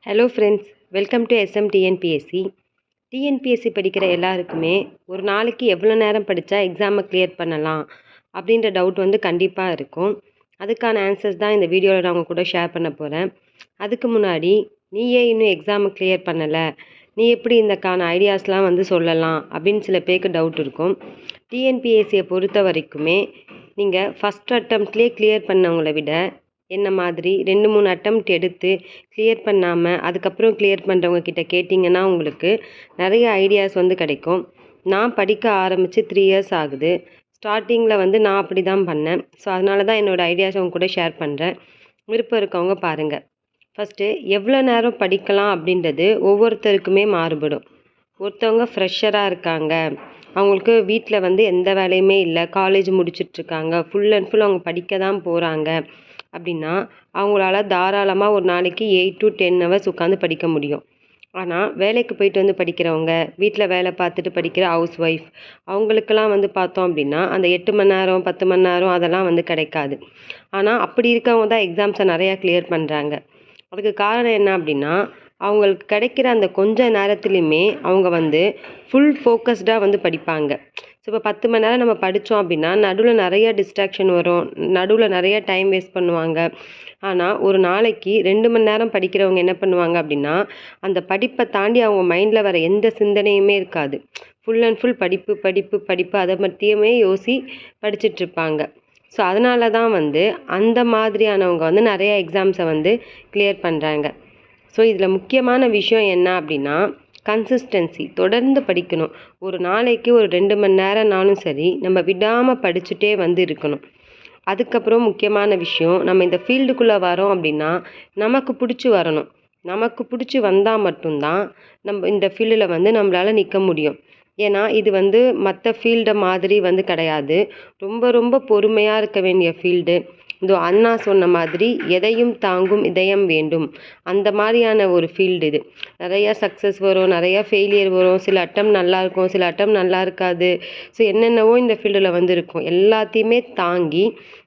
Hello friends, welcome to TNPSC. TNPSC படிக்கிற எல்லாருக்குமே ஒரு நாளைக்கு எவ்வளோ நேரம் படித்தா எக்ஸாமை கிளியர் பண்ணலாம் அப்படின்ற டவுட் வந்து கண்டிப்பாக இருக்கும். அதுக்கான ஆன்சர்ஸ் தான் இந்த வீடியோவில் நான் உங்கள் கூட ஷேர் பண்ண போகிறேன். அதுக்கு முன்னாடி நீயே இன்னும் எக்ஸாமை கிளியர் பண்ணலை, நீ எப்படி இந்தக்கான ஐடியாஸ்லாம் வந்து சொல்லலாம் அப்படின்னு சில பேருக்கு டவுட் இருக்கும். டிஎன்பிஎஸ்சியை பொறுத்த வரைக்குமே நீங்கள் ஃபஸ்ட் அட்டம்ப்ட்லேயே கிளியர் பண்ணவங்களை விட என்ன மாதிரி 2-3 அட்டம்ப்ட் எடுத்து கிளியர் பண்ணாமல் அதுக்கப்புறம் கிளியர் பண்ணுறவங்க கிட்ட கேட்டிங்கன்னா உங்களுக்கு நிறைய ஐடியாஸ் வந்து கிடைக்கும். நான் படிக்க ஆரம்பித்து 3 இயர்ஸ் ஆகுது. ஸ்டார்டிங்கில் வந்து நான் அப்படி தான் பண்ணேன். ஸோ அதனால தான் என்னோடய ஐடியாஸ் அவங்க கூட ஷேர் பண்ணுறேன். விருப்பம் இருக்கவங்க பாருங்கள். ஃபஸ்ட்டு எவ்வளோ நேரம் படிக்கலாம் அப்படின்றது ஒவ்வொருத்தருக்குமே மாறுபடும். ஒருத்தவங்க ஃப்ரெஷராக இருக்காங்க, அவங்களுக்கு வீட்டில் வந்து எந்த வேலையுமே இல்லை, காலேஜ் முடிச்சிட்ருக்காங்க, ஃபுல் அண்ட் ஃபுல் அவங்க படிக்க தான் போகிறாங்க அப்படின்னா அவங்களால தாராளமாக ஒரு நாளைக்கு 8 to 10 ஹவர்ஸ் உட்காந்து படிக்க முடியும். ஆனால் வேலைக்கு போயிட்டு வந்து படிக்கிறவங்க, வீட்டில் வேலை பார்த்துட்டு படிக்கிற ஹவுஸ் ஒய்ஃப், அவங்களுக்கெல்லாம் வந்து பார்த்தோம் அப்படின்னா அந்த 8 மணி நேரம் 10 மணி நேரம் அதெல்லாம் வந்து கிடைக்காது. ஆனால் அப்படி இருக்கவங்க தான் எக்ஸாம்ஸை நிறையா கிளியர் பண்ணுறாங்க. அதுக்கு காரணம் என்ன அப்படின்னா அவங்களுக்கு கிடைக்கிற அந்த கொஞ்ச நேரத்துலையுமே அவங்க வந்து ஃபுல் ஃபோக்கஸ்டாக வந்து படிப்பாங்க. ஸோ இப்போ 10 மணி நேரம் நம்ம படித்தோம் அப்படின்னா நடுவில் நிறைய டிஸ்ட்ராக்ஷன் வரும், நடுவில் நிறைய டைம் வேஸ்ட் பண்ணுவாங்க. ஆனால் ஒரு நாளைக்கு 2 மணி நேரம் படிக்கிறவங்க என்ன பண்ணுவாங்க அப்படின்னா அந்த படிப்பை தாண்டி அவங்க மைண்டில் வர எந்த சிந்தனையுமே இருக்காது. ஃபுல் அண்ட் ஃபுல் படிப்பு படிப்பு படிப்பு அதை பற்றியுமே படிச்சிட்ருப்பாங்க. ஸோ அதனால தான் வந்து அந்த மாதிரியானவங்க வந்து நிறையா எக்ஸாம்ஸை வந்து கிளியர் பண்ணுறாங்க. ஸோ இதில் முக்கியமான விஷயம் என்ன அப்படின்னா கன்சிஸ்டன்சி, தொடர்ந்து படிக்கணும். ஒரு நாளைக்கு ஒரு 2 மணி நேரம்னாலும் சரி நம்ம விடாமல் படிச்சுட்டே வந்து இருக்கணும். அதுக்கப்புறம் முக்கியமான விஷயம், நம்ம இந்த ஃபீல்டுக்குள்ளே வரோம் அப்படின்னா நமக்கு பிடிச்சி வரணும். நமக்கு பிடிச்சி வந்தால் மட்டும்தான் நம்ம இந்த ஃபீல்டில் வந்து நம்மளால் நிற்க முடியும். ஏன்னா இது வந்து மற்ற ஃபீல்டை மாதிரி வந்து கிடையாது. ரொம்ப ரொம்ப பொறுமையாக இருக்க வேண்டிய ஃபீல்டு. இதோ அண்ணா சொன்ன மாதிரி எதையும் தாங்கும் இதயம் வேண்டும், அந்த மாதிரியான ஒரு ஃபீல்டு இது. நிறையா சக்ஸஸ் வரும், நிறையா ஃபெயிலியர் வரும், சில அட்டம் நல்லாயிருக்கும், சில அட்டம் நல்லா இருக்காது. ஸோ என்னென்னவோ இந்த ஃபீல்டில் வந்து இருக்கும். எல்லாத்தையுமே தாங்கி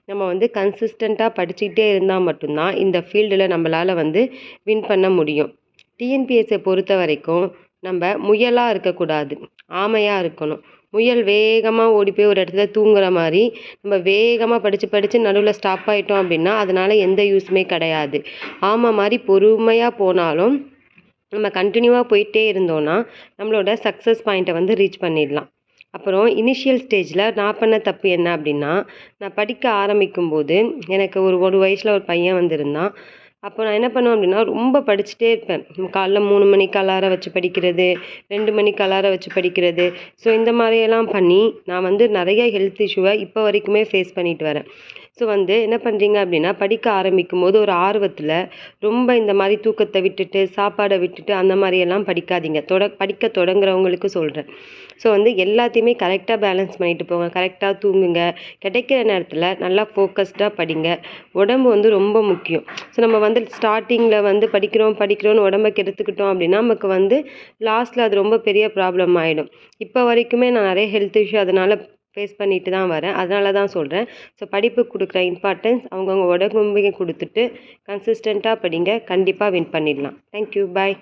நம்ம வந்து கன்சிஸ்டண்ட்டாக படிச்சுக்கிட்டே இருந்தால் மட்டும்தான் இந்த ஃபீல்டில் நம்மளால் வந்து வின் பண்ண முடியும். டிஎன்பிஎஸ்சியை பொறுத்த வரைக்கும் நம்ம முயலாக இருக்கக்கூடாது, ஆமையாக இருக்கணும். முயல் வேகமாக ஓடி போய் ஒரு இடத்துல தூங்குற மாதிரி நம்ம வேகமாக படித்து நடுவில் ஸ்டாப் ஆகிட்டோம் அப்படின்னா அதனால் எந்த யூஸுமே கிடையாது. ஆமை மாதிரி பொறுமையாக போனாலும் நம்ம கண்டினியூவாக போயிட்டே இருந்தோன்னா நம்மளோட சக்ஸஸ் பாயிண்ட்டை வந்து ரீச் பண்ணிடலாம். அப்புறம் இனிஷியல் ஸ்டேஜில் நான் பண்ண தப்பு என்ன அப்படின்னா நான் படிக்க ஆரம்பிக்கும்போது எனக்கு ஒரு வயசில் ஒரு பையன் வந்திருந்தான். அப்போ நான் என்ன பண்ணுவேன் அப்படின்னா ரொம்ப படிச்சுட்டே இருப்பேன். காலைல 3 மணிக்கு அலாரம் வச்சு படிக்கிறது, 2 மணிக்கு அலாரம் வச்சு படிக்கிறது. ஸோ இந்த மாதிரியெல்லாம் பண்ணி நான் வந்து நிறைய ஹெல்த் இஷ்யூவை இப்போ வரைக்குமே ஃபேஸ் பண்ணிட்டு வரேன். ஸோ வந்து என்ன பண்ணுறீங்க அப்படின்னா படிக்க ஆரம்பிக்கும் போது ஒரு ஆர்வத்தில் ரொம்ப இந்த மாதிரி தூக்கத்தை விட்டுட்டு சாப்பாடை விட்டுட்டு அந்த மாதிரியெல்லாம் படிக்காதீங்க. படிக்க தொடங்குறவங்களுக்கு சொல்கிறேன். ஸோ வந்து எல்லாத்தையுமே கரெக்டாக பேலன்ஸ் பண்ணிட்டு போங்க, கரெக்டாக தூங்குங்க, கிடைக்கிற நேரத்தில் நல்லா ஃபோக்கஸ்டாக படிங்க. உடம்பு வந்து ரொம்ப முக்கியம். ஸோ நம்ம வந்து ஸ்டார்டிங்கில் வந்து படிக்கிறோன்னு உடம்பை கெடுத்துக்கிட்டோம் அப்படின்னா நமக்கு வந்து லாஸ்ட்டில் அது ரொம்ப பெரிய ப்ராப்ளம் ஆகிடும். இப்போ வரைக்குமே நான் நிறைய ஹெல்த் இஷ்யூ அதனால் ஃபேஸ் பண்ணிட்டு தான் வரேன். அதனால தான் சொல்கிறேன். ஸோ படிப்புக்கு கொடுக்குற இம்பார்ட்டன்ஸ் அவங்கவுங்க உடம்புக்கு கொடுத்துட்டு கன்சிஸ்டண்ட்டாக படிங்க, கண்டிப்பாக வின் பண்ணிடலாம். தேங்க்யூ, பாய்.